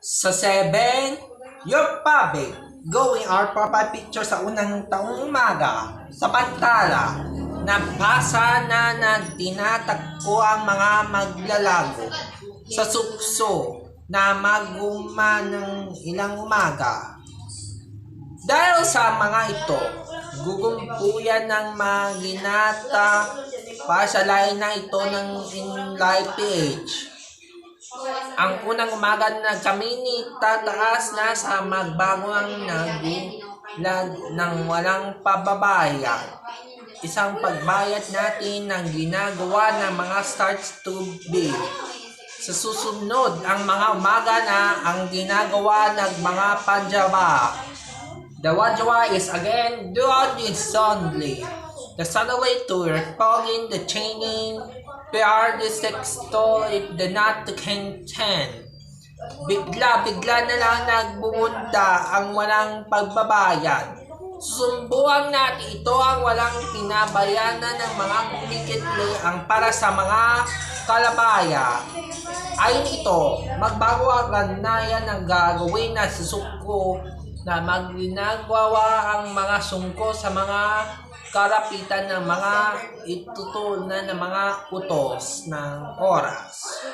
Sa 7, your public going our profile picture sa unang taong umaga sa Pantala. Nabasa na tinatagpo ang mga maglalago sa sukso na maguma ng ilang umaga. Dahil sa mga ito, gugumpuyan ng maginata pasalain na ito ng Inlight PH. Ang unang umaga na kami ni tataas na sa magbagong nagulag ng walang pababayad. Isang pagbayad natin ng ginagawa ng mga starts to be. Sa susunod ang mga umaga na ang ginagawa ng mga panjaba. The Wajwa is again doing this only. The Sunday tour, following the chaining, PR the sexto, the not the king 10. Bigla na lang nagbubunda ang walang pagbabayad. Susumbuang natin ito ang walang pinabayanan ng mga kumikitli ang para sa mga kalabaya. Ayon ito, magbago ang ganayan ng gagawin na susuko na magginagawa ang mga sungko sa mga karapitan ng mga itutunan ng mga utos ng oras.